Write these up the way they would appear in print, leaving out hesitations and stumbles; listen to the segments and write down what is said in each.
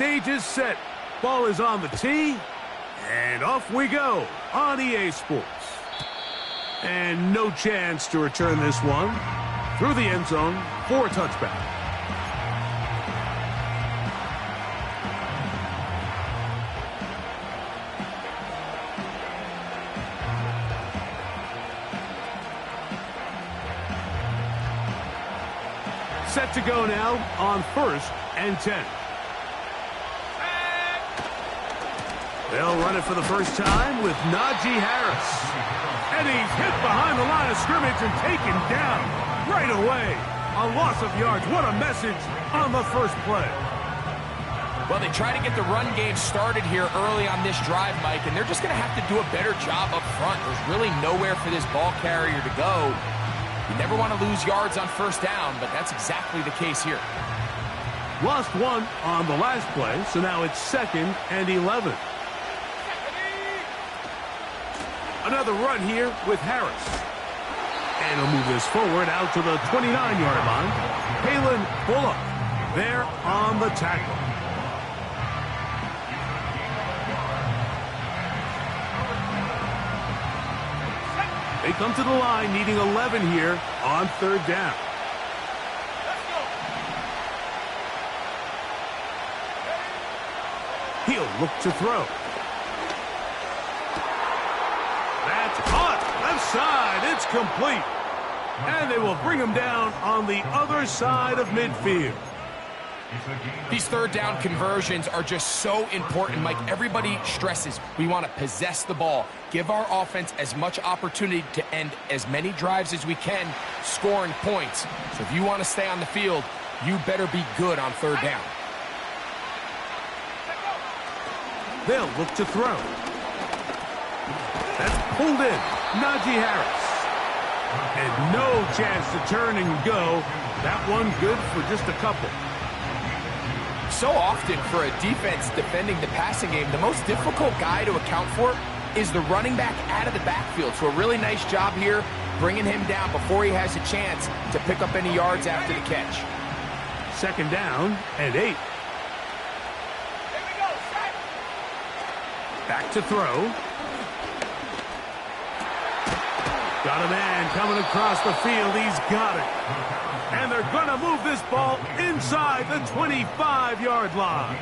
stage is set. Ball is on the tee, and off we go on EA Sports. And no chance to return this one through the end zone for a touchback. Set to go now on 1st and 10. They'll run it for the first time with Najee Harris. And he's hit behind the line of scrimmage and taken down right away. A loss of yards. What a message on the first play. Well, they try to get the run game started here early on this drive, Mike, and they're just going to have to do a better job up front. There's really nowhere for this ball carrier to go. You never want to lose yards on first down, but that's exactly the case here. Lost one on the last play, so now it's 2nd and 11. Another run here with Harris. And he'll move this forward out to the 29-yard line. Kalen Bullock there on the tackle. They come to the line needing 11 here on 3rd down. He'll look to throw. That's caught. Left side. It's complete. And they will bring him down on the other side of midfield. These 3rd down conversions are just so important, Mike. Everybody stresses we want to possess the ball, give our offense as much opportunity to end as many drives as we can, scoring points. So if you want to stay on the field, you better be good on 3rd down. They'll look to throw. That's pulled in. Najee Harris. And no chance to turn and go. That one good for just a couple. So often for a defense defending the passing game, the most difficult guy to account for is the running back out of the backfield. So a really nice job here bringing him down before he has a chance to pick up any yards after the catch. 2nd down and 8. Back to throw. Got a man coming across the field. He's got it. And they're going to move this ball inside the 25-yard line.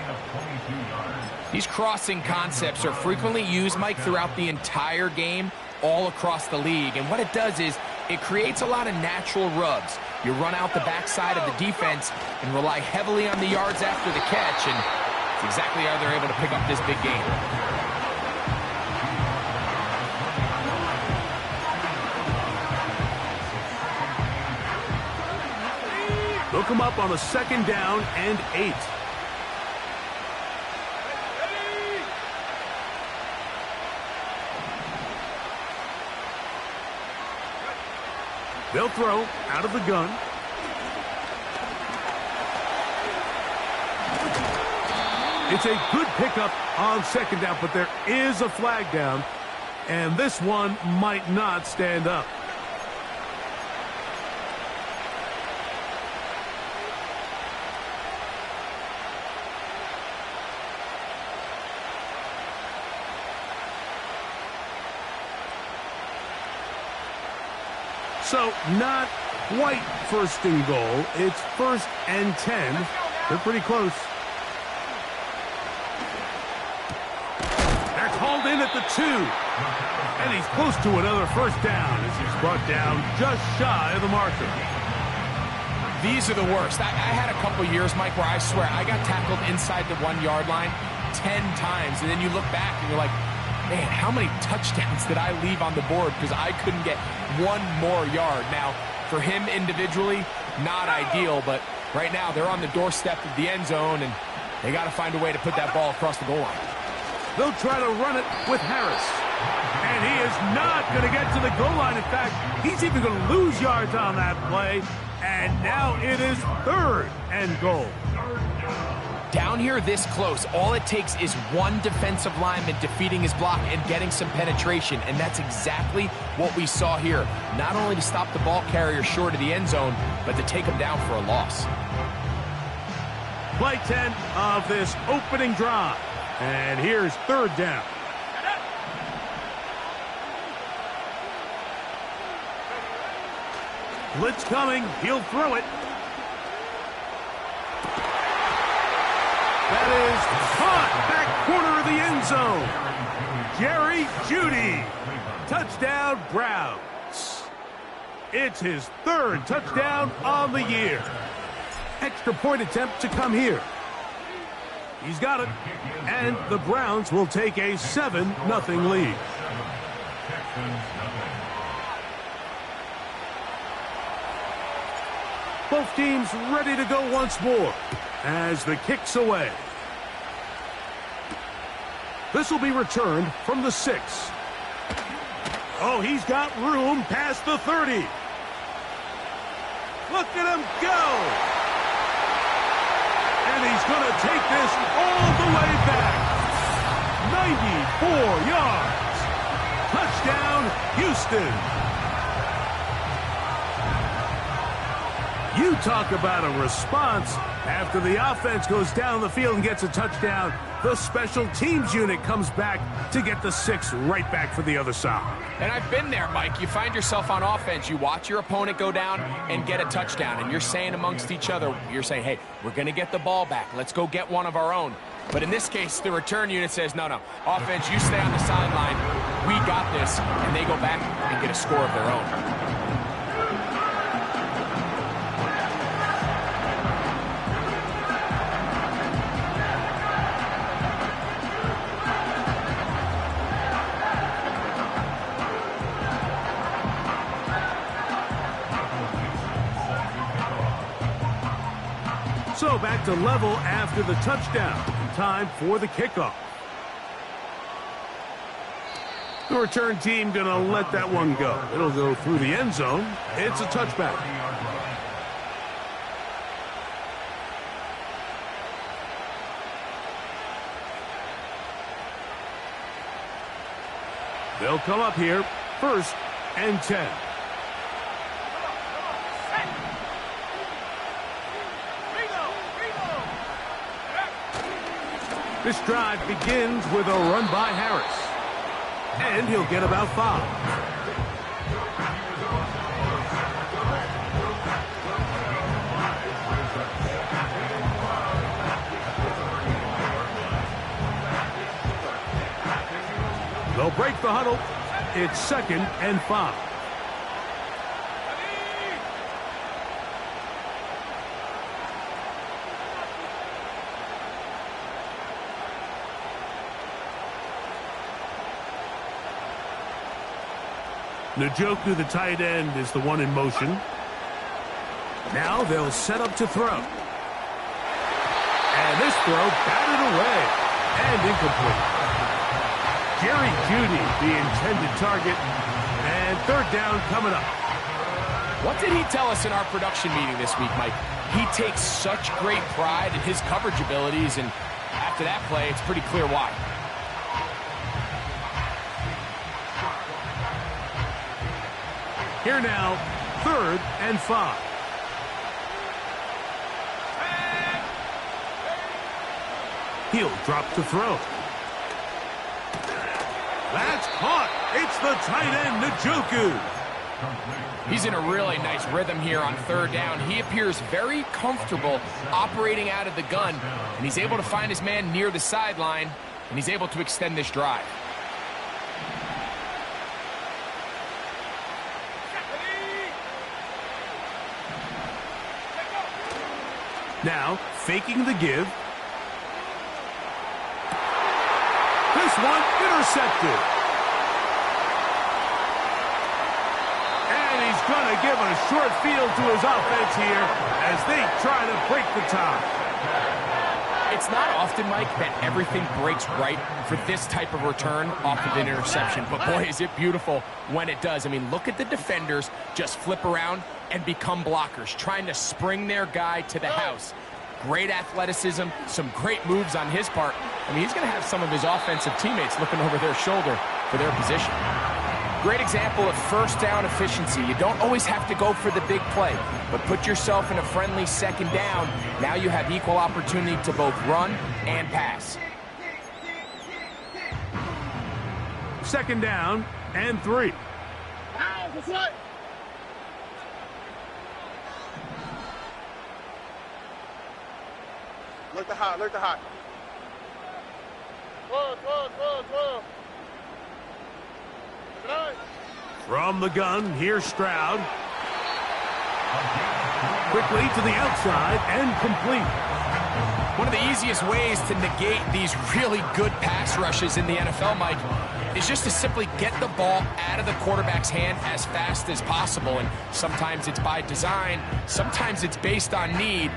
These crossing concepts are frequently used, Mike, throughout the entire game, all across the league. And what it does is it creates a lot of natural rubs. You run out the backside of the defense and rely heavily on the yards after the catch. And it's exactly how they're able to pick up this big game. They'll come up on a 2nd down and 8. They'll throw out of the gun. It's a good pickup on 2nd down, but there is a flag down, and this one might not stand up. So not quite 1st and goal. It's 1st and 10. They're pretty close. They're called in at the 2. And he's close to another 1st down as he's brought down just shy of the marker. These are the worst. I had a couple years, Mike, where I swear I got tackled inside the 1-yard line 10 times. And then you look back and you're like, man, how many touchdowns did I leave on the board because I couldn't get one more yard? Now, for him individually, not ideal, but right now they're on the doorstep of the end zone, and they got to find a way to put that ball across the goal line. They'll try to run it with Harris. And he is not going to get to the goal line. In fact, he's even going to lose yards on that play. And now it is 3rd and goal. Down here this close, all it takes is one defensive lineman defeating his block and getting some penetration, and that's exactly what we saw here. Not only to stop the ball carrier short of the end zone, but to take him down for a loss. Play 10 of this opening drive. And here's third down. Blitz coming. He'll throw it. That is caught. Back corner of the end zone. Jerry Jeudy. Touchdown, Browns. It's his third touchdown on the year. Extra point attempt to come here. He's got it. And the Browns will take a 7-0 lead. Both teams ready to go once more as the kick's away. This will be returned from the 6. Oh, he's got room past the 30. Look at him go. And he's going to take this all the way back. 94 yards. Touchdown, Houston. You talk about a response. After the offense goes down the field and gets a touchdown, the special teams unit comes back to get the 6 right back for the other side. And I've been there, Mike. You find yourself on offense. You watch your opponent go down and get a touchdown. And you're saying amongst each other, you're saying, hey, we're going to get the ball back. Let's go get one of our own. But in this case, the return unit says, no. Offense, you stay on the sideline. We got this. And they go back and get a score of their own. So back to level after the touchdown. Time for the kickoff. The return team going to let that one go. It'll go through the end zone. It's a touchback. They'll come up here. 1st and 10. This drive begins with a run by Harris. And he'll get about 5. They'll break the huddle. It's 2nd and 5. Njoku, the tight end, is the one in motion. Now they'll set up to throw. And this throw batted away and incomplete. Jerry Jeudy, the intended target. And 3rd down coming up. What did he tell us in our production meeting this week, Mike? He takes such great pride in his coverage abilities, and after that play, it's pretty clear why. Here now, 3rd and 5. He'll drop to throw. That's caught. It's the tight end, Njoku. He's in a really nice rhythm here on 3rd down. He appears very comfortable operating out of the gun, and he's able to find his man near the sideline, and he's able to extend this drive. Now, faking the give. This one intercepted. And he's going to give a short field to his offense here as they try to break the tie. It's not often, Mike, that everything breaks right for this type of return off of an interception. But, boy, is it beautiful when it does. I mean, look at the defenders just flip around and become blockers, trying to spring their guy to the house. Great athleticism, some great moves on his part. I mean, he's going to have some of his offensive teammates looking over their shoulder for their position. Great example of first down efficiency. You don't always have to go for the big play, but put yourself in a friendly second down. Now you have equal opportunity to both run and pass. Second down and 3. Look the hot, look the hot. Whoa. From the gun, here's Stroud. Quickly to the outside and complete. One of the easiest ways to negate these really good pass rushes in the NFL, Mike, is just to simply get the ball out of the quarterback's hand as fast as possible. And sometimes it's by design, sometimes it's based on need.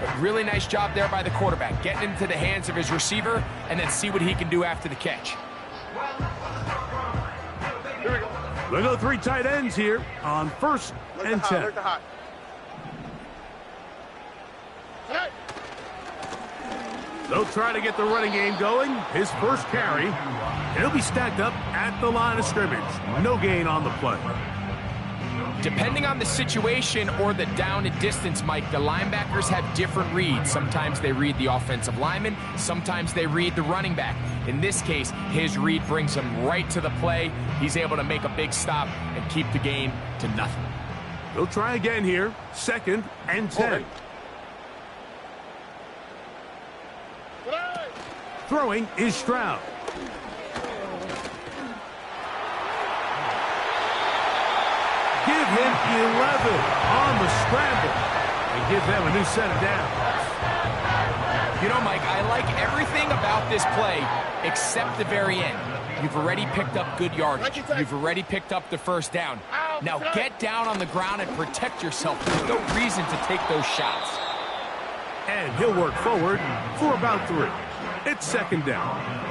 But really nice job there by the quarterback, getting into the hands of his receiver and then see what he can do after the catch. Here we go. We'll go 3 tight ends here on 1st and 10. Look the hot. Hey. They'll try to get the running game going. His first carry. He'll be stacked up at the line of scrimmage. No gain on the play. Depending on the situation or the down and distance, Mike, the linebackers have different reads. Sometimes they read the offensive lineman. Sometimes they read the running back. In this case, his read brings him right to the play. He's able to make a big stop and keep the gain to nothing. They'll try again here. 2nd and 10. Throwing is Stroud. Give him 11 on the scramble and give them a new set of downs. You know, Mike, I like everything about this play except the very end. You've already picked up good yardage. You've already picked up the first down. Now get down on the ground and protect yourself. There's no reason to take those shots. And he'll work forward for about 3. It's 2nd down.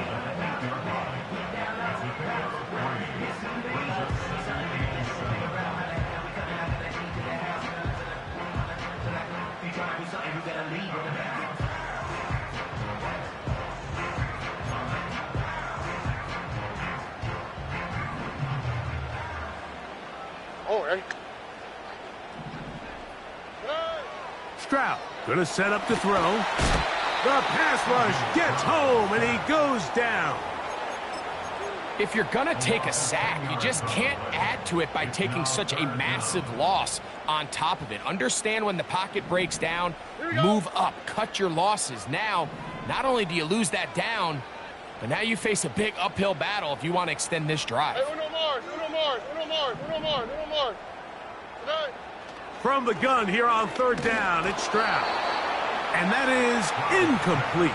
Stroud gonna set up to throw. The pass rush gets home and he goes down. If you're gonna take a sack, you just can't add to it by taking such a massive loss on top of it. Understand when the pocket breaks down, move up, cut your losses. Now, not only do you lose that down, but now you face a big uphill battle if you want to extend this drive. From the gun here on 3rd down, it's Stroud. And that is incomplete.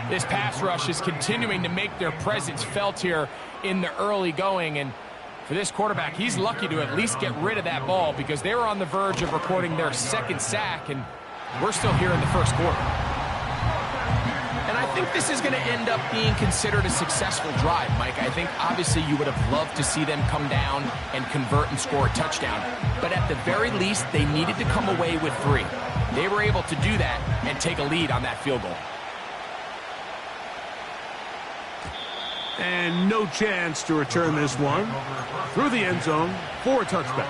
This pass rush is continuing to make their presence felt here in the early going. And for this quarterback, he's lucky to at least get rid of that ball because they were on the verge of recording their 2nd sack, and we're still here in the 1st quarter. And I think this is going to end up being considered a successful drive, Mike. I think obviously you would have loved to see them come down and convert and score a touchdown. But at the very least, they needed to come away with 3. They were able to do that and take a lead on that field goal. And no chance to return this one through the end zone for a touchback.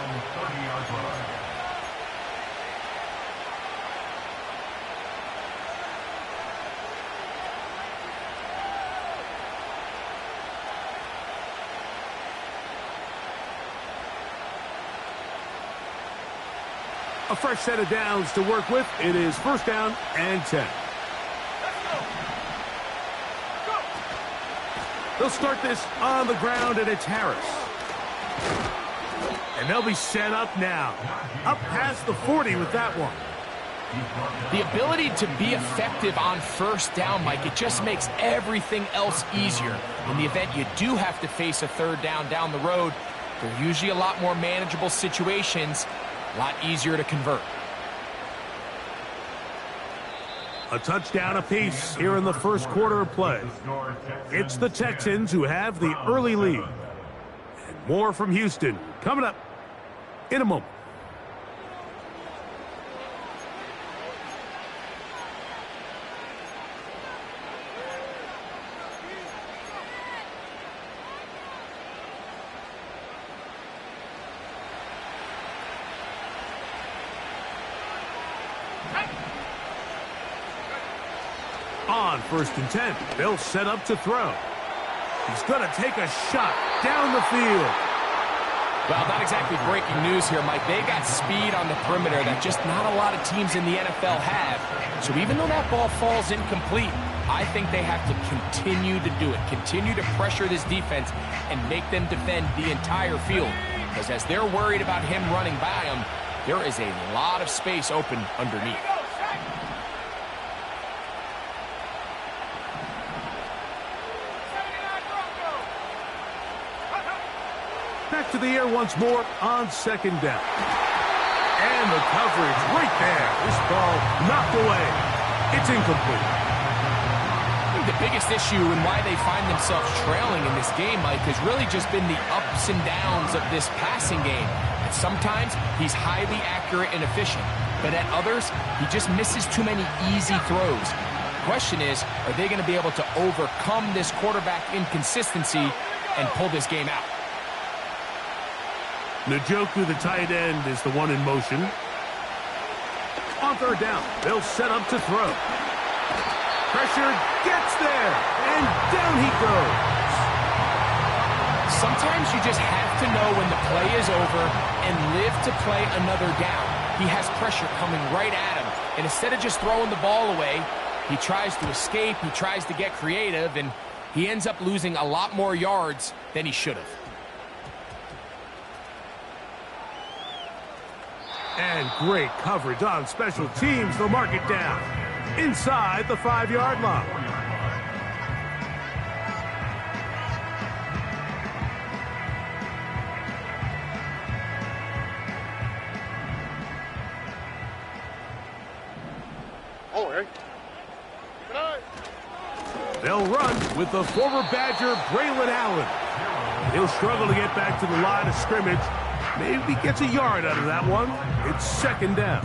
A fresh set of downs to work with. It is 1st down and 10. They'll start this on the ground, and it's Harris. And they'll be set up now. Up past the 40 with that one. The ability to be effective on 1st down, Mike, it just makes everything else easier. In the event you do have to face a 3rd down the road, they're usually a lot more manageable situations, a lot easier to convert. A touchdown apiece here in the 1st quarter of play. It's the Texans who have the early lead. And more from Houston coming up in a moment. On 1st and 10, they'll set up to throw. He's going to take a shot down the field. Well, not exactly breaking news here, Mike. They got speed on the perimeter that just not a lot of teams in the NFL have. So even though that ball falls incomplete, I think they have to continue to do it. Continue to pressure this defense and make them defend the entire field. Because as they're worried about him running by them, there is a lot of space open underneath. Back to the air once more on 2nd down. And the coverage right there. This ball knocked away. It's incomplete. I think the biggest issue and why they find themselves trailing in this game, Mike, has really just been the ups and downs of this passing game. And sometimes he's highly accurate and efficient, but at others, he just misses too many easy throws. The question is, are they going to be able to overcome this quarterback inconsistency and pull this game out? Njoku, the tight end, is the one in motion. On 3rd down, they'll set up to throw. Pressure gets there, and down he goes. Sometimes you just have to know when the play is over and live to play another down. He has pressure coming right at him, and instead of just throwing the ball away, he tries to escape, he tries to get creative, and he ends up losing a lot more yards than he should have. And great coverage on special teams. They'll mark it down inside the 5-yard line. Oh, hey. Good eye. They'll run with the former Badger, Braylon Allen. He'll struggle to get back to the line of scrimmage. Maybe gets a yard out of that one. It's 2nd down.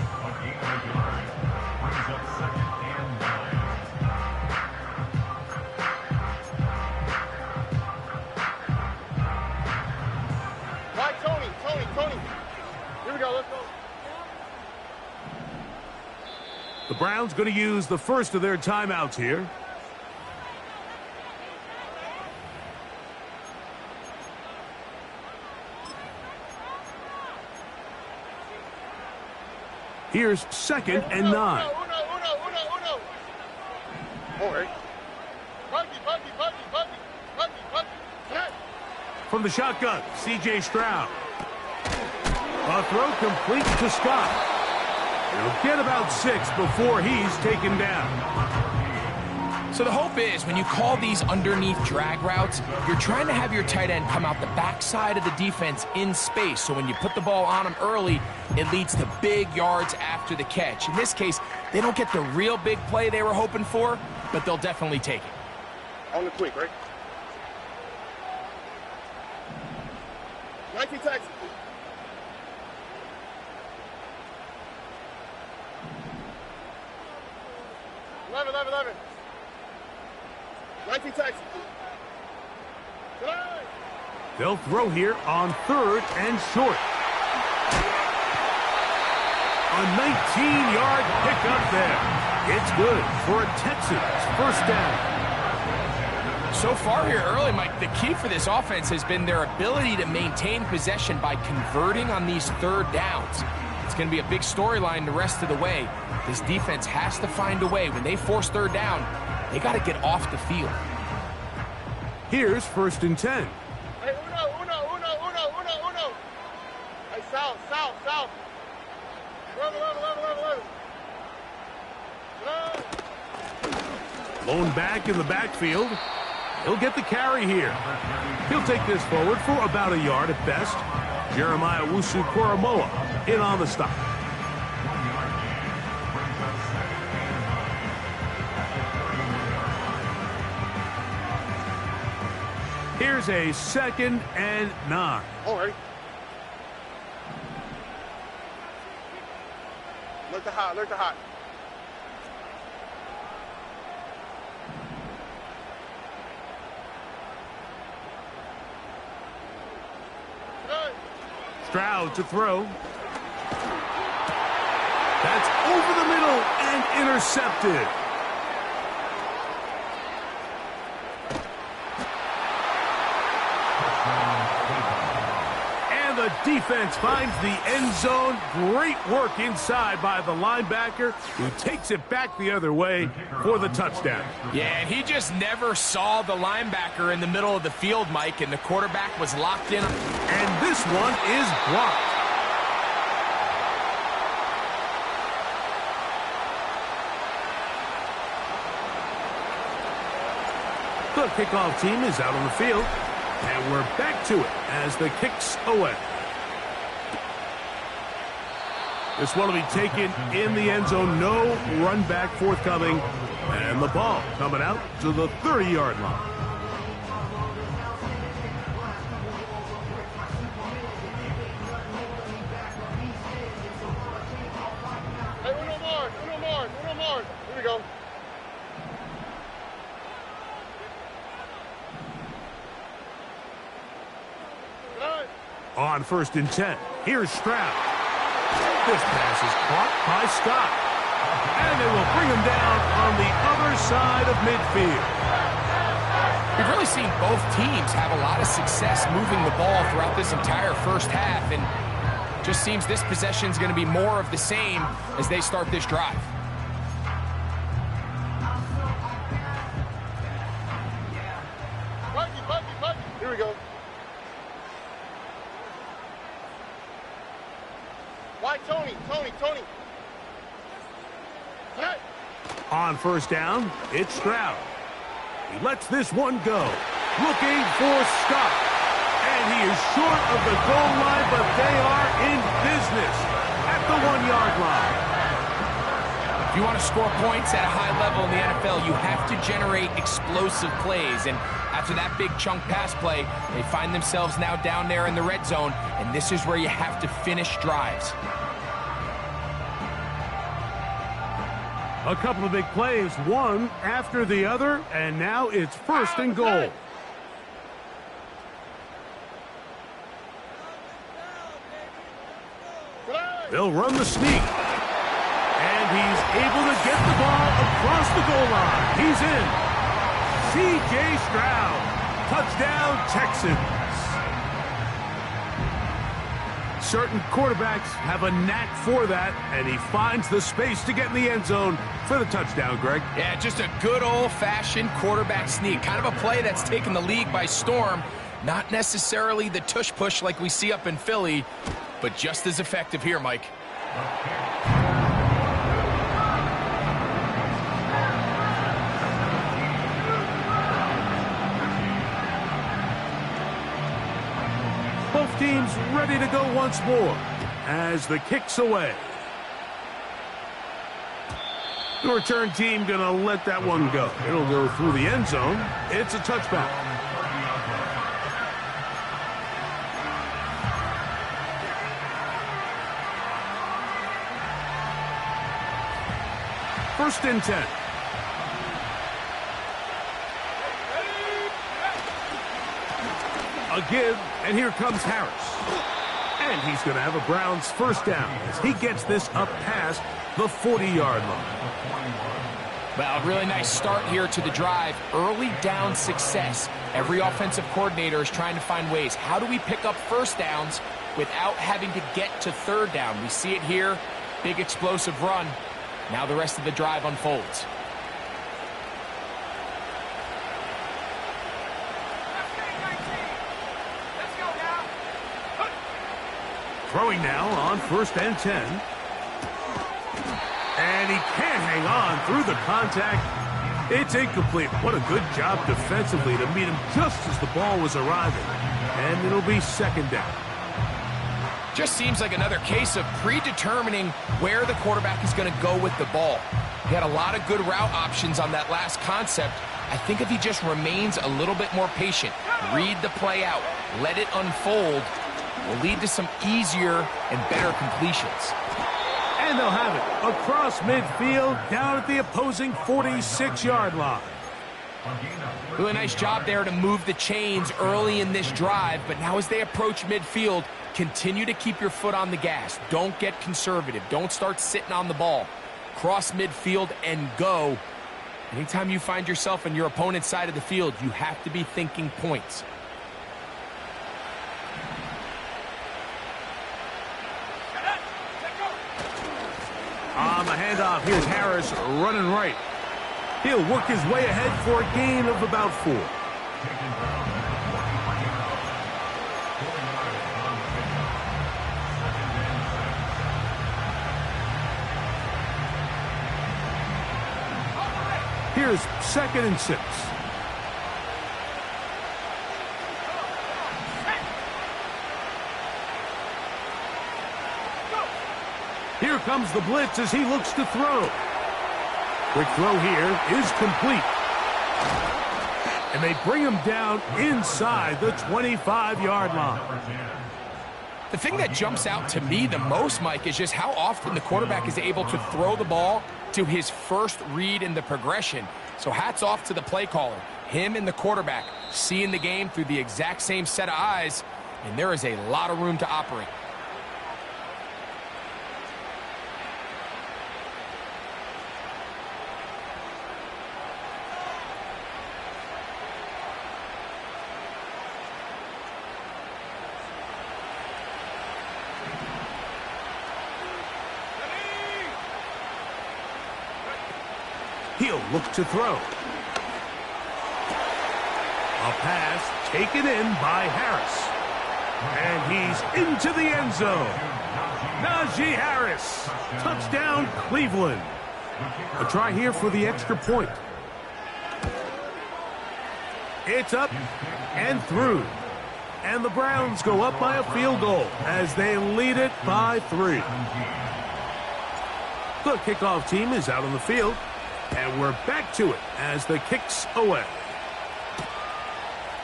Right, Tony. Here we go, let's go. The Browns going to use the first of their timeouts here. Here's 2nd and 9. Uno. Oh, hey. Buggy. Connect. From the shotgun, C.J. Stroud. A throw complete to Scott. He'll get about 6 before he's taken down. So the hope is when you call these underneath drag routes, you're trying to have your tight end come out the backside of the defense in space. So when you put the ball on him early, it leads to big yards after the catch. In this case, they don't get the real big play they were hoping for, but they'll definitely take it. On the quick, right? 19 taxi. Eleven. 19 taxi. They'll throw here on 3rd and short. A 19-yard pickup there. It's good for a Texans 1st down. So far here early, Mike, the key for this offense has been their ability to maintain possession by converting on these 3rd downs. It's going to be a big storyline the rest of the way. This defense has to find a way. When they force 3rd down, they got to get off the field. Here's 1st and 10. Hey, uno. Hey, south. 11. Lone back in the backfield. He'll get the carry here. He'll take this forward for about a yard at best. Jeremiah Wusu-Koramoah in on the stop. Here's a 2nd and 9. All right. Alert the hot. Stroud to throw. That's over the middle and intercepted. defense finds the end zone. Great work inside by the linebacker, who takes it back the other way for the touchdown. Yeah, and he just never saw the linebacker in the middle of the field, Mike, and the quarterback was locked in. And this one is blocked. The kickoff team is out on the field, and we're back to it as the kick's away. This one will be taken in the end zone. No run back forthcoming, and the ball coming out to the 30-yard line. Hey, uno more. Here we go. On 1st and 10, here's Stroud. This pass is caught by Scott. And they will bring him down on the other side of midfield. We've really seen both teams have a lot of success moving the ball throughout this entire first half, and just seems this possession is going to be more of the same as they start this drive. Here we go. Why, Tony? Hey. On 1st down, it's Stroud. He lets this one go. Looking for Scott. And he is short of the goal line, but they are in business at the 1-yard line. If you want to score points at a high level in the NFL, you have to generate explosive plays. And after that big chunk pass play, they find themselves now down there in the red zone, and this is where you have to finish drives. A couple of big plays, one after the other, and now it's 1st and goal. They'll run the sneak. And he's able to get the ball across the goal line. He's in. C.J. Stroud. Touchdown, Texans. Certain quarterbacks have a knack for that, and he finds the space to get in the end zone for the touchdown, Greg. Yeah, just a good old-fashioned quarterback sneak. Kind of a play that's taken the league by storm. Not necessarily the tush-push like we see up in Philly, but just as effective here, Mike. Both teams ready to go once more as the kick's away. The return team going to let that one go. It'll go through the end zone. It's a touchback. First and 10. A give, and here comes Harris. And he's going to have a Browns 1st down as he gets this up past the 40-yard line. Well, really nice start here to the drive. Early down success. Every offensive coordinator is trying to find ways. How do we pick up 1st downs without having to get to 3rd down? We see it here. Big explosive run. Now the rest of the drive unfolds. Throwing now on 1st and 10. And he can't hang on through the contact. It's incomplete. What a good job defensively to meet him just as the ball was arriving. And it'll be 2nd down. Just seems like another case of predetermining where the quarterback is going to go with the ball. He had a lot of good route options on that last concept. I think if he just remains a little bit more patient, read the play out, let it unfold, will lead to some easier and better completions. And they'll have it across midfield down at the opposing 46-yard line. Really nice job there to move the chains early in this drive, but now as they approach midfield, continue to keep your foot on the gas. Don't get conservative. Don't start sitting on the ball. Cross midfield and go. Anytime you find yourself on your opponent's side of the field, you have to be thinking points. handoff. Here's Harris running right. He'll work his way ahead for a gain of about 4. Here's 2nd and 6. Here comes the blitz as he looks to throw. Quick throw here is complete. And they bring him down inside the 25-yard line. The thing that jumps out to me the most, Mike, is just how often the quarterback is able to throw the ball to his first read in the progression. So hats off to the play caller. Him and the quarterback seeing the game through the exact same set of eyes, and there is a lot of room to operate. He'll look to throw. A pass taken in by Harris. And he's into the end zone. Najee Harris. Touchdown, Cleveland. A try here for the extra point. It's up and through. And the Browns go up by a field goal as they lead it by 3. The kickoff team is out on the field. And we're back to it as the kick's away.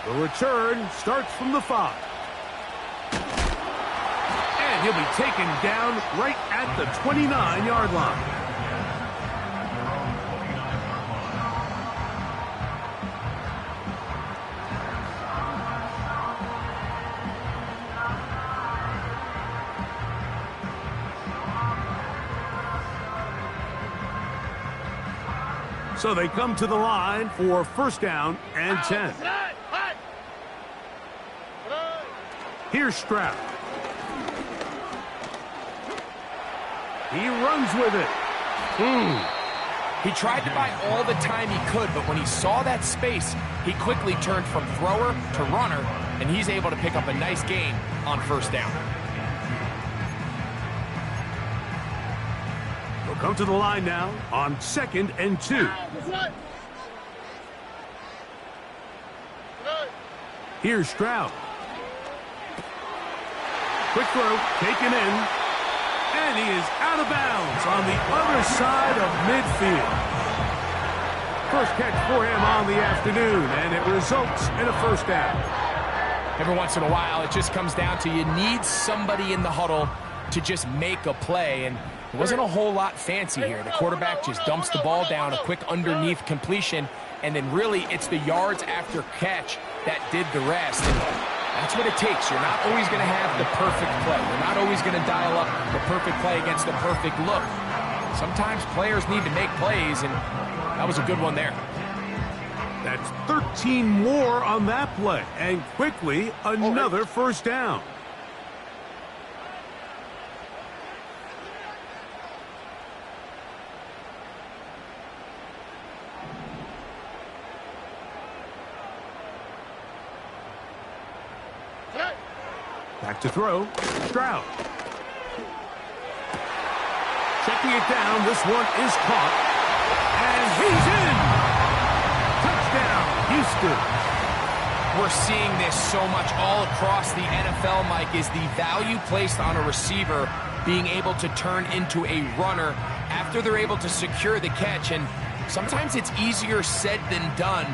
The return starts from the 5. And he'll be taken down right at the 29-yard line. So they come to the line for 1st down and 10. Here's Stroud. He runs with it. He tried to buy all the time he could, but when he saw that space, he quickly turned from thrower to runner, and he's able to pick up a nice gain on 1st down. They'll come to the line now on 2nd and 2. Here's Stroud. Quick throw, taken in, and he is out of bounds on the other side of midfield. First catch for him on the afternoon, and it results in a 1st down. Every once in a while, it just comes down to you need somebody in the huddle to just make a play, and it wasn't a whole lot fancy here. The quarterback just dumps the ball down, a quick underneath completion, and then really it's the yards after catch that did the rest. And that's what it takes. You're not always going to have the perfect play. You're not always going to dial up the perfect play against the perfect look. Sometimes players need to make plays, and that was a good one there. That's 13 more on that play, and quickly another 1st down. Back to throw. Stroud. Checking it down. This one is caught. And he's in. Touchdown, Houston. We're seeing this so much all across the NFL, Mike, is the value placed on a receiver being able to turn into a runner after they're able to secure the catch. And sometimes it's easier said than done.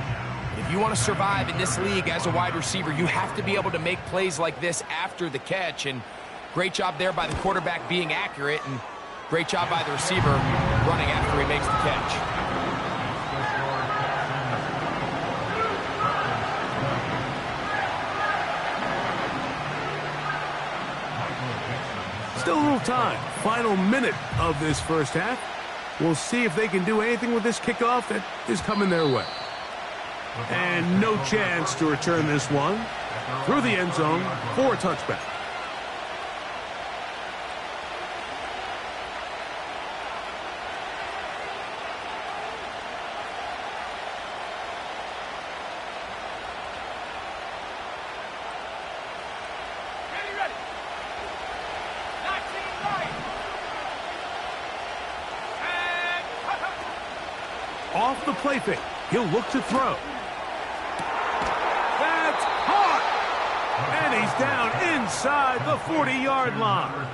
If you want to survive in this league as a wide receiver, you have to be able to make plays like this after the catch. And great job there by the quarterback being accurate, and great job by the receiver running after he makes the catch. Still a little time. Final minute of this 1st half. We'll see if they can do anything with this kickoff that is coming their way. And no chance to return this one through the end zone for a touchback. Off the play fake. He'll look to throw. That's caught! And he's down inside the 40-yard line.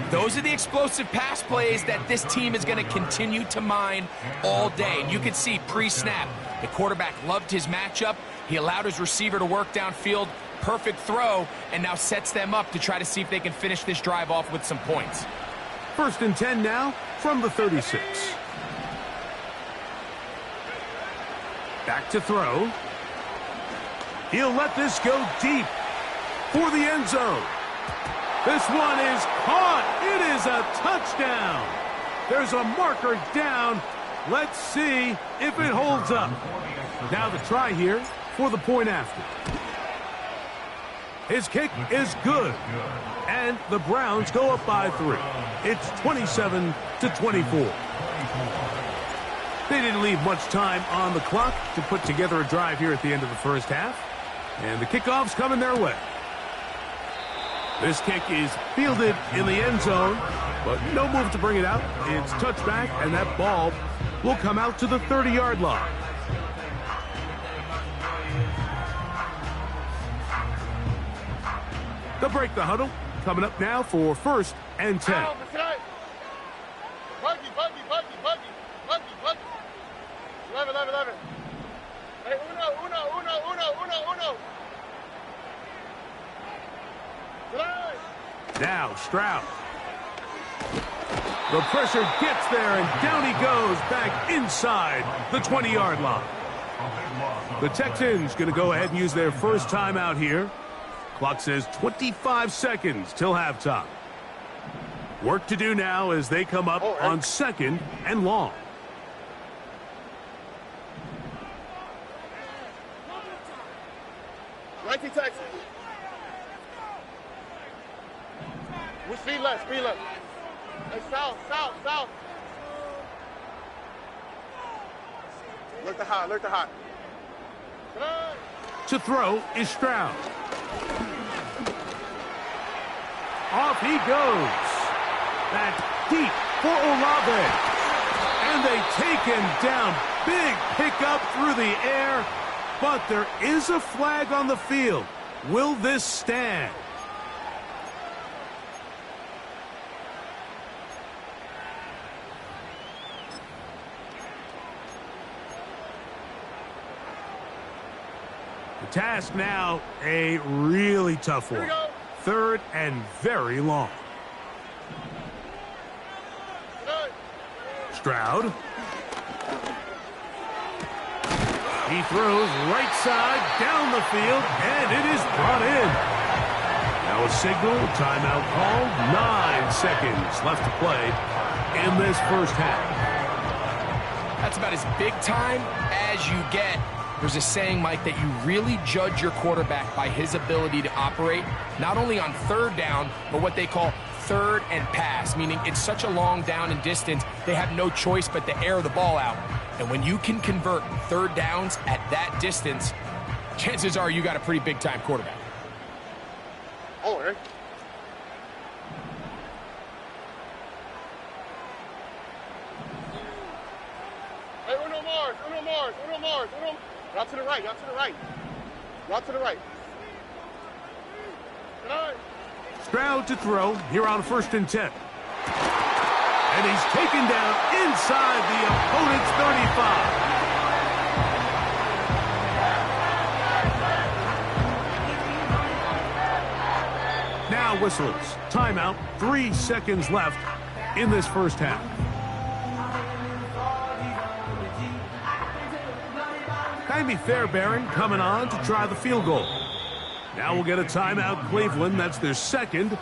Those are the explosive pass plays that this team is going to continue to mine all day. And you can see pre-snap, the quarterback loved his matchup. He allowed his receiver to work downfield. Perfect throw, and now sets them up to try to see if they can finish this drive off with some points. 1st and 10 now from the 36. Back to throw. He'll let this go deep for the end zone. This one is caught. It is a touchdown. There's a marker down. Let's see if it holds up. Now the try here for the point after. His kick is good. And the Browns go up by 3. It's 27-24. They didn't leave much time on the clock to put together a drive here at the end of the first half. And the kickoff's coming their way. This kick is fielded in the end zone, but no move to bring it out. It's touchback, and that ball will come out to the 30-yard line. They'll break the huddle. Coming up now for 1st and 10. Buggy. 11. Hey, uno. Now Stroud. The pressure gets there, and down he goes back inside the 20-yard line. The Texans going to go ahead and use their first timeout here. Clock says 25 seconds till halftime. Work to do now as they come up on 2nd and long. Texas. With speed left. Hey, south. Look the hot. To throw is Stroud. Off he goes. That's deep for Olave. And they take him down. Big pickup through the air. But there is a flag on the field. Will this stand? The task now, a really tough one. 3rd and very long. Stroud. He throws right side down the field, and it is brought in. Now a signal, timeout called. 9 seconds left to play in this first half. That's about as big time as you get. There's a saying, Mike, that you really judge your quarterback by his ability to operate, not only on 3rd down, but what they call 3rd and pass, meaning it's such a long down and distance, they have no choice but to air the ball out. And when you can convert 3rd downs at that distance, chances are you got a pretty big-time quarterback. Oh, Eric. Hey, Uno Mars. Out to the right. Stroud to throw here on 1st and 10. And he's taken down inside the opponent's 35. Now whistles. Timeout. 3 seconds left in this first half. Jaime Fairbairn coming on to try the field goal. Now we'll get a timeout, Cleveland. That's their 2nd.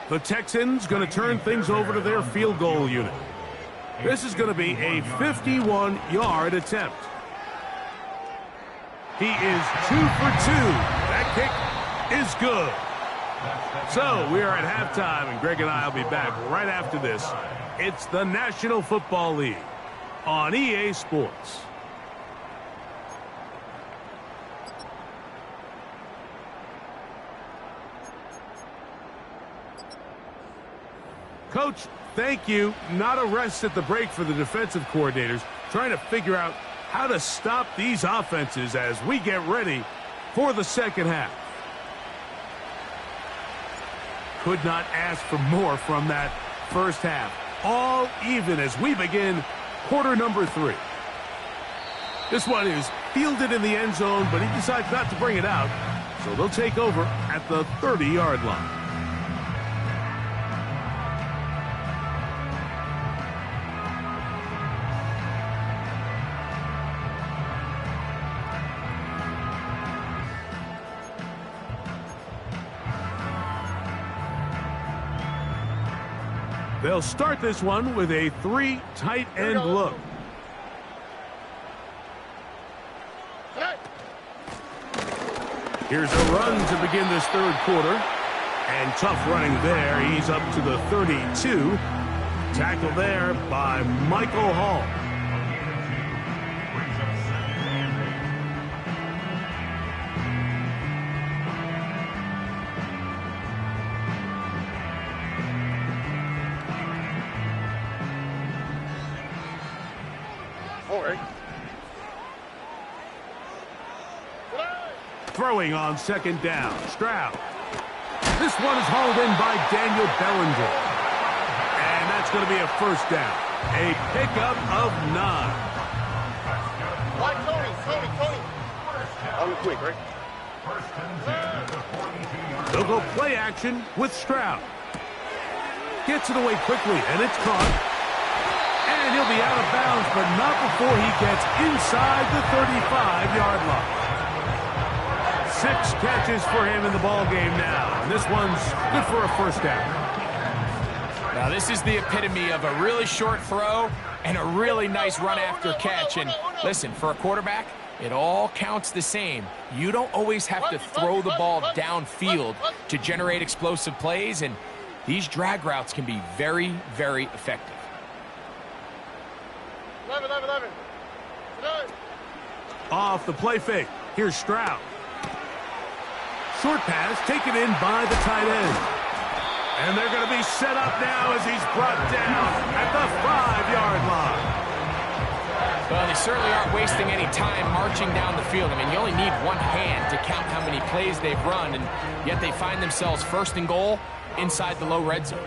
The Texans going to turn things over to their field goal unit. This is going to be a 51-yard attempt. He is 2 for 2. That kick is good. So we are at halftime, and Greg and I will be back right after this. It's the National Football League on EA Sports. Coach, thank you. Not a rest at the break for the defensive coordinators, trying to figure out how to stop these offenses as we get ready for the second half. Could not ask for more from that first half. All even as we begin quarter number 3. This one is fielded in the end zone, but he decides not to bring it out. So they'll take over at the 30-yard line. They'll start this one with a 3 tight end look. Here's a run to begin this third quarter. And tough running there. He's up to the 32. Tackled there by Michael Hall. Throwing on second down. Stroud. This one is hauled in by Daniel Bellinger. And that's going to be a first down. A pickup of 9. Like Tony. On the quick, right? They'll go play action with Stroud. Gets it away quickly, and it's caught. And he'll be out of bounds, but not before he gets inside the 35-yard line. 6 catches for him in the ball game now. And this one's good for a first down. Now this is the epitome of a really short throw and a really nice run after catch. And listen, for a quarterback, it all counts the same. You don't always have to throw the ball downfield to generate explosive plays, and these drag routes can be very, very effective. 11. Off the play fake. Here's Stroud. Short pass taken in by the tight end. And they're going to be set up now as he's brought down at the 5-yard line. Well, they certainly aren't wasting any time marching down the field. I mean, you only need one hand to count how many plays they've run, and yet they find themselves first and goal inside the low red zone.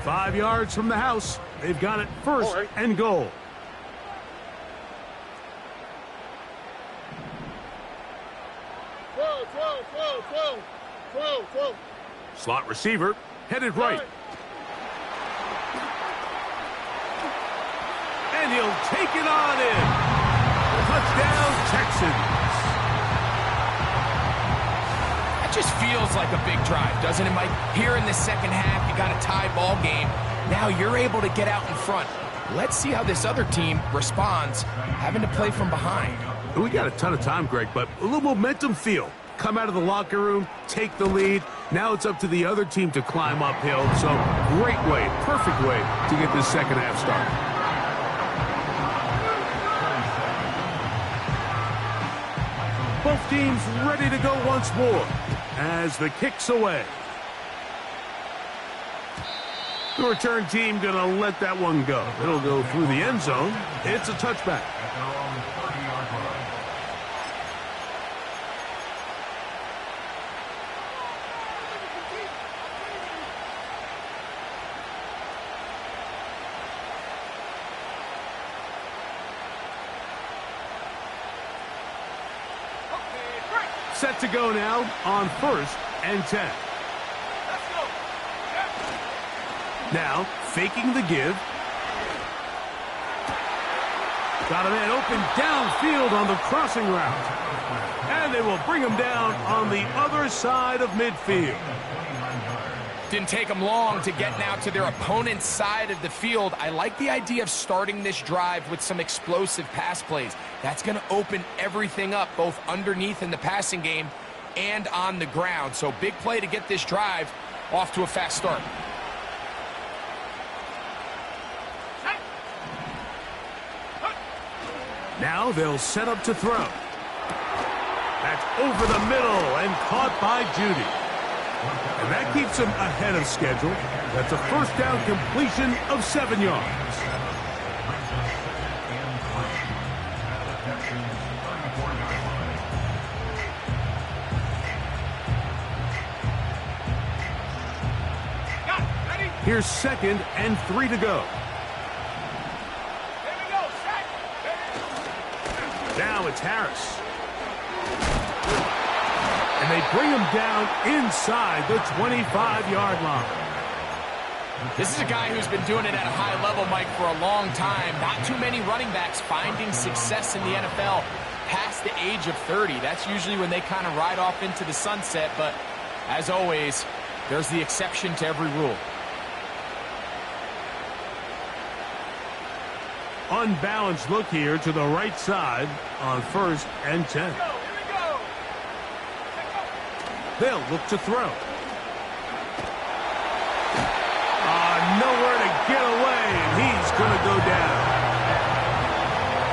5 yards from the house. They've got it first and goal. Twelve. Slot receiver headed right. And he'll take it on in. Touchdown, Texans. That just feels like a big drive, doesn't it, Mike? Here in the second half, you got a tie ball game. Now you're able to get out in front. Let's see how this other team responds, having to play from behind. We got a ton of time, Greg, but a little momentum feel. Come out of the locker room, take the lead. Now it's up to the other team to climb uphill. So great way, perfect way to get this second half started. Both teams ready to go once more as the kick's away. The return team going to let that one go. It'll go through the end zone. It's a touchback. Set to go now on 1st and 10. Now, faking the give. Got a man open downfield on the crossing route. And they will bring him down on the other side of midfield. Didn't take them long to get now to their opponent's side of the field. I like the idea of starting this drive with some explosive pass plays. That's going to open everything up, both underneath in the passing game and on the ground. So big play to get this drive off to a fast start. Now they'll set up to throw. That's over the middle and caught by Judy. And that keeps him ahead of schedule. That's a first down completion of 7 yards. Here's 2nd and 3 to go. Now it's Harris. And they bring him down inside the 25-yard line. This is a guy who's been doing it at a high level, Mike, for a long time. Not too many running backs finding success in the NFL past the age of 30. That's usually when they kind of ride off into the sunset. But as always, there's the exception to every rule. Unbalanced look here to the right side on 1st and 10. They'll look to throw. Nowhere to get away, and he's going to go down.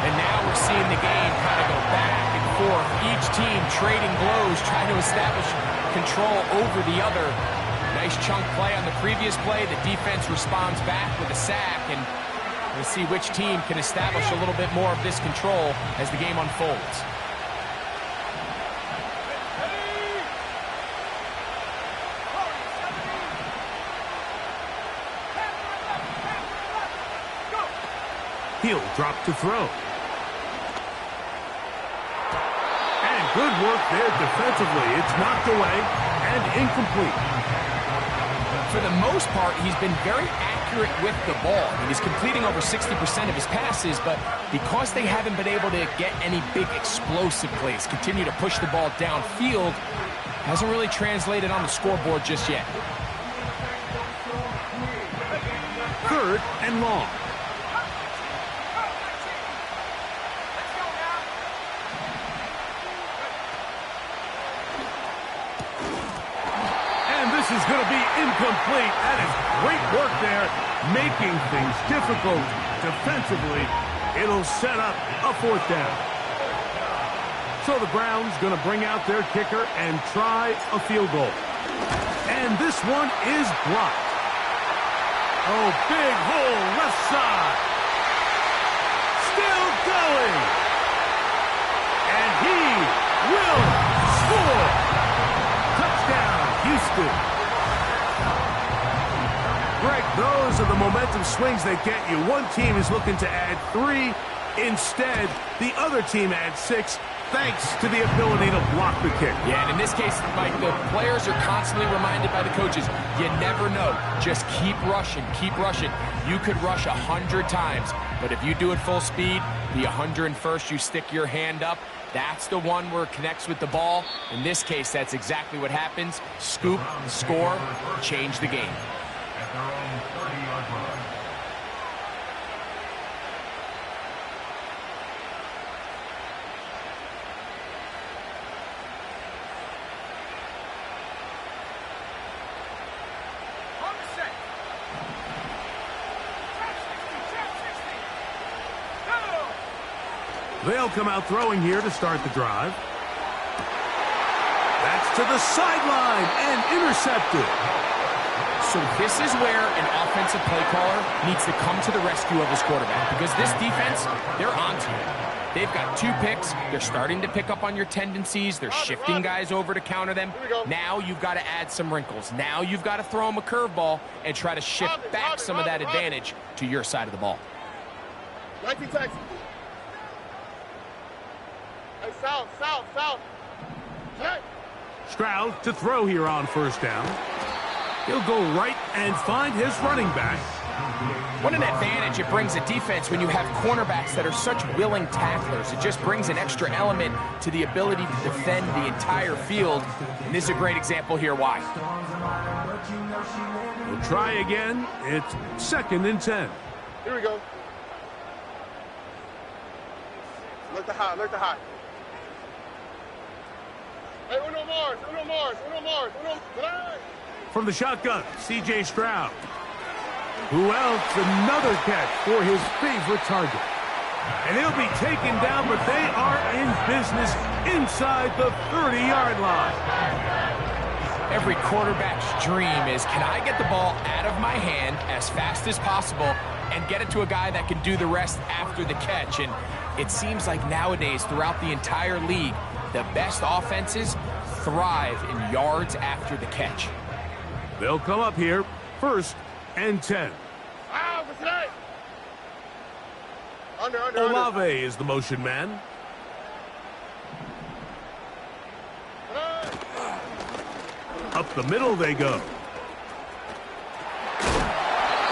And now we're seeing the game kind of go back and forth. Each team trading blows, trying to establish control over the other. Nice chunk play on the previous play. The defense responds back with a sack, and we'll see which team can establish a little bit more of this control as the game unfolds. He'll drop to throw. And good work there defensively. It's knocked away and incomplete. For the most part, he's been very accurate with the ball. I mean, he's completing over 60% of his passes, but because they haven't been able to get any big explosive plays, continue to push the ball downfield, hasn't really translated on the scoreboard just yet. 3rd and long. This is going to be incomplete. That is great work there, making things difficult defensively. It'll set up a 4th down. So the Browns going to bring out their kicker and try a field goal. And this one is blocked. Oh, big hole left side. Still going. And he will score. Touchdown, Houston. Greg, those are the momentum swings that get you. One team is looking to add 3. Instead, the other team adds 6, thanks to the ability to block the kick. Yeah, and in this case, Mike, the players are constantly reminded by the coaches, you never know. Just keep rushing, keep rushing. You could rush 100 times, but if you do it full speed, the 101st, you stick your hand up. That's the one where it connects with the ball. In this case, that's exactly what happens. Scoop, score, change the game. At their own 30-yard line. They'll come out throwing here to start the drive. That's to the sideline and intercepted. So this is where an offensive play caller needs to come to the rescue of his quarterback, because this defense, they're onto you. They've got 2 picks. They're starting to pick up on your tendencies. They're shifting guys over to counter them. Now you've got to add some wrinkles. Now you've got to throw them a curveball and try to shift back some of that advantage to your side of the ball. 19 Texas. Hey, south. Check. Stroud to throw here on 1st down. He'll go right and find his running back. What an advantage it brings a defense when you have cornerbacks that are such willing tacklers. It just brings an extra element to the ability to defend the entire field. And this is a great example here why. We'll try again. It's 2nd and 10. Here we go. Look to high. Hey, uno Mars. From the shotgun, C.J. Stroud. Who else? Another catch for his favorite target. And he'll be taken down, but they are in business inside the 30-yard line. Every quarterback's dream is, can I get the ball out of my hand as fast as possible and get it to a guy that can do the rest after the catch? And it seems like nowadays, throughout the entire league, the best offenses thrive in yards after the catch. They'll come up here, 1st and 10. Olave is the motion man. Up the middle they go.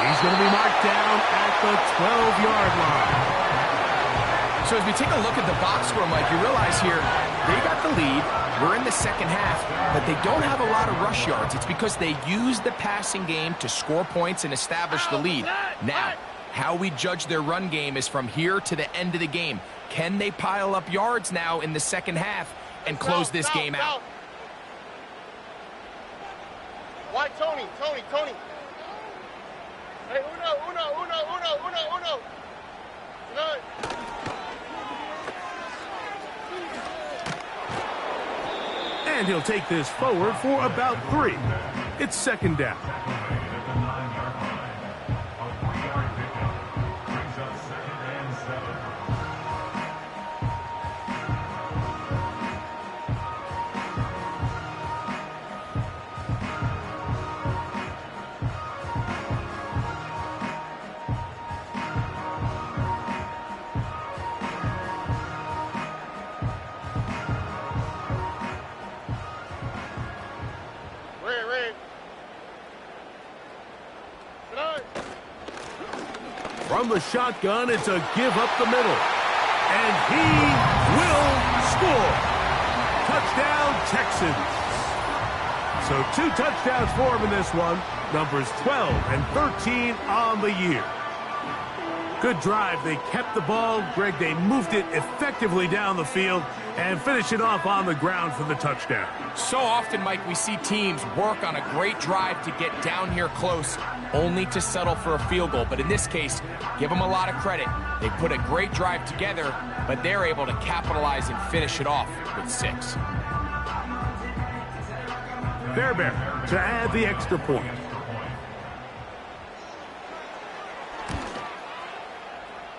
He's going to be marked down at the 12-yard line. So as we take a look at the box score, Mike, you realize here they got the lead. We're in the second half, but they don't have a lot of rush yards. It's because they use the passing game to score points and establish the lead. Now, how we judge their run game is from here to the end of the game. Can they pile up yards now in the second half and close this game out? Why, Tony? Hey, uno. And he'll take this forward for about 3. It's 2nd down. From the shotgun, it's a give up the middle. And he will score. Touchdown, Texans. So 2 touchdowns for him in this one. Numbers 12 and 13 on the year. Good drive. They kept the ball. Greg, they moved it effectively down the field and finish it off on the ground for the touchdown. So often, Mike, we see teams work on a great drive to get down here close, only to settle for a field goal. But in this case, give them a lot of credit. They put a great drive together, but they're able to capitalize and finish it off with 6. Fairbairn to add the extra point.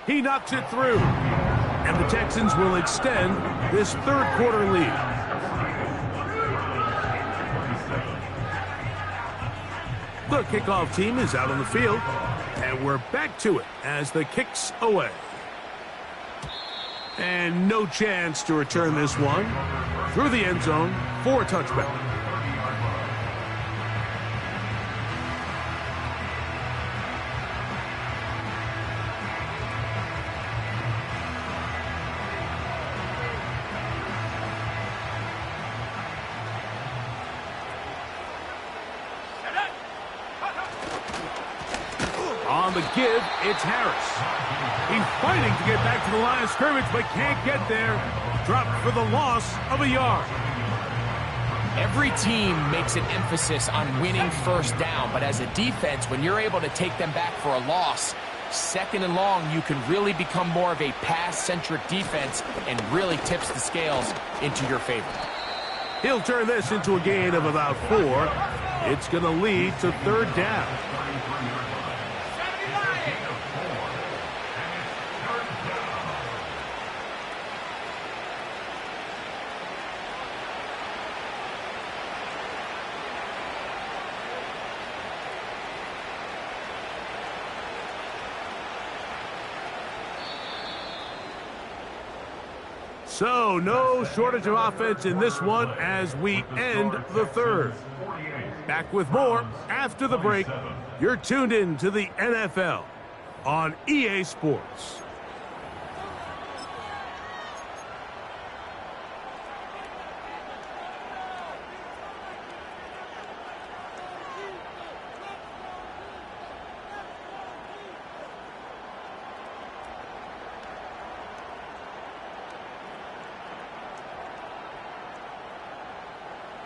He knocks it through. And the Texans will extend this 3rd quarter lead. The kickoff team is out on the field. And we're back to it as the kick's away. And no chance to return this one through the end zone for a touchback. On the give, it's Harris. He's fighting to get back to the line of scrimmage, but can't get there. Dropped for the loss of a yard. Every team makes an emphasis on winning 1st down, but as a defense, when you're able to take them back for a loss, 2nd and long, you can really become more of a pass-centric defense and really tips the scales into your favor. He'll turn this into a gain of about 4. It's going to lead to 3rd down. So, no shortage of offense in this one as we end the 3rd. Back with more after the break. You're tuned in to the NFL on EA Sports.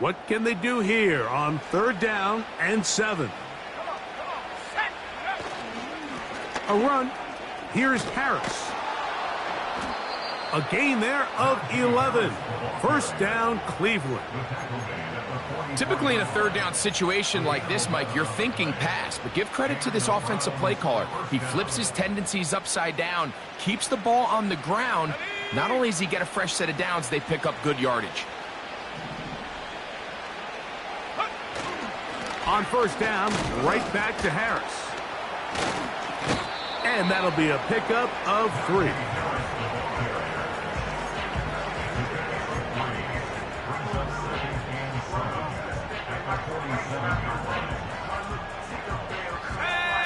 What can they do here on 3rd down and 7? A run. Here's Harris. A gain there of 11. First down, Cleveland. Typically in a third down situation like this, Mike, you're thinking pass, but give credit to this offensive play caller. He flips his tendencies upside down, keeps the ball on the ground. Not only does he get a fresh set of downs, they pick up good yardage. On first down, right back to Harris. And that'll be a pickup of 3.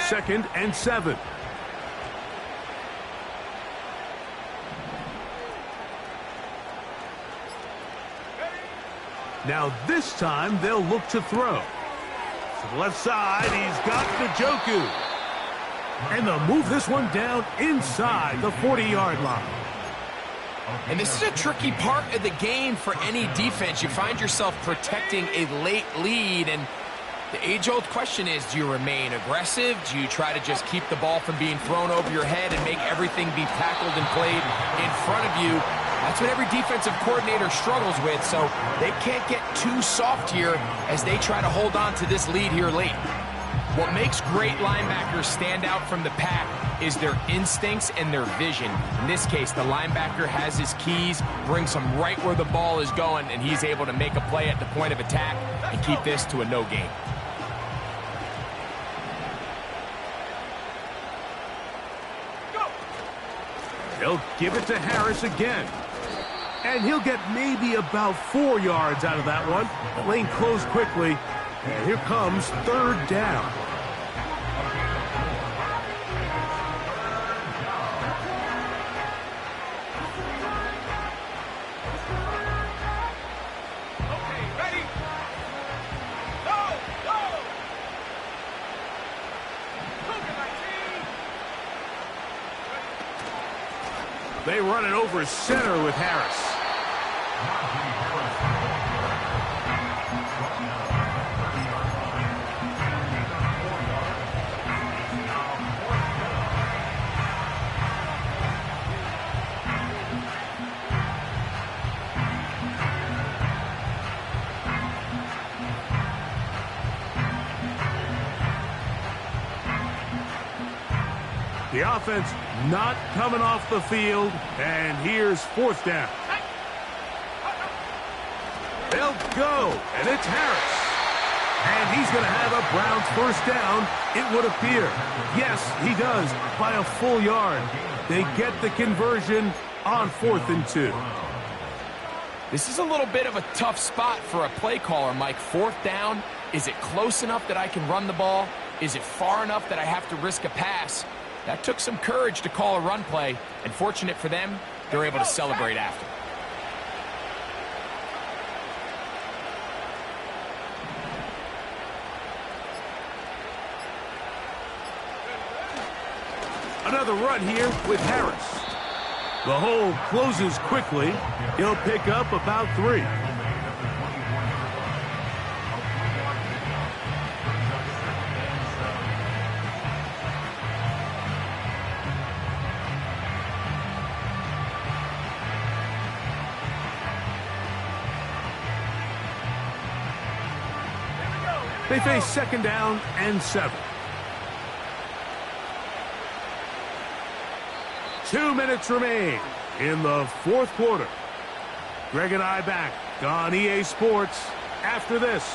Second and 7. Now this time they'll look to throw. To the left side, he's got Njoku. And they'll move this one down inside the 40-yard line. And this is a tricky part of the game for any defense. You find yourself protecting a late lead, and the age-old question is, do you remain aggressive? Do you try to just keep the ball from being thrown over your head and make everything be tackled and played in front of you? That's what every defensive coordinator struggles with, so they can't get too soft here as they try to hold on to this lead here late. What makes great linebackers stand out from the pack is their instincts and their vision. In this case, the linebacker has his keys, brings him right where the ball is going, and he's able to make a play at the point of attack and keep this to a no gain. He'll give it to Harris again. And he'll get maybe about 4 yards out of that one. The lane closed quickly. And here comes third down. Okay, ready? Go! Go! They run it over center with Harris. The offense not coming off the field, and here's fourth down. They'll go, and it's Harris. And he's going to have a Browns first down, it would appear. Yes, he does, by a full yard. They get the conversion on 4th and 2. This is a little bit of a tough spot for a play caller, Mike. 4th down, is it close enough that I can run the ball? Is it far enough that I have to risk a pass? That took some courage to call a run play, and fortunate for them, they're able to celebrate after. Another run here with Harris. The hole closes quickly. He'll pick up about 3. They face second down and 7. 2 minutes remain in the 4th quarter. Greg and I back on EA Sports after this.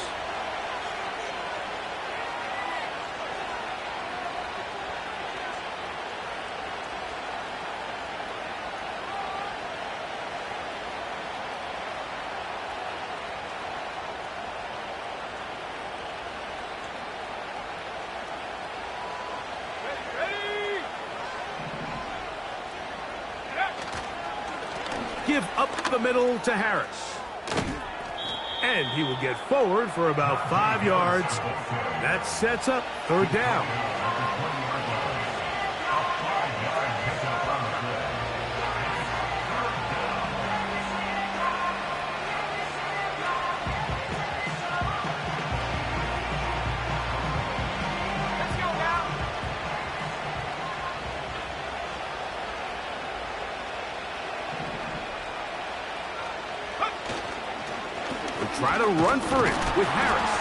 Give up the middle to Harris. And he will get forward for about 5 yards. That sets up third down. try to run for it with Harris.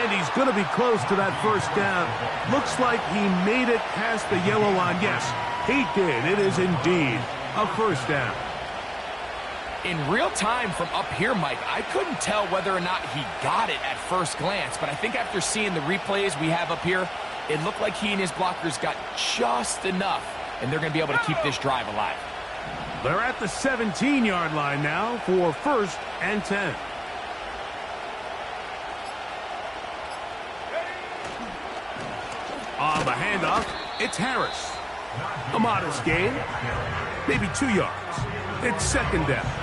And he's going to be close to that first down. Looks like he made it past the yellow line. Yes, he did. It is indeed a first down. In real time from up here, Mike, I couldn't tell whether or not he got it at first glance, but I think after seeing the replays we have up here, it looked like he and his blockers got just enough, and they're going to be able to keep this drive alive. They're at the 17-yard line now for 1st and 10. On the handoff, it's Harris. A modest gain, maybe 2 yards. It's 2nd down.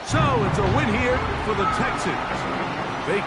So it's a win here for the Texans. They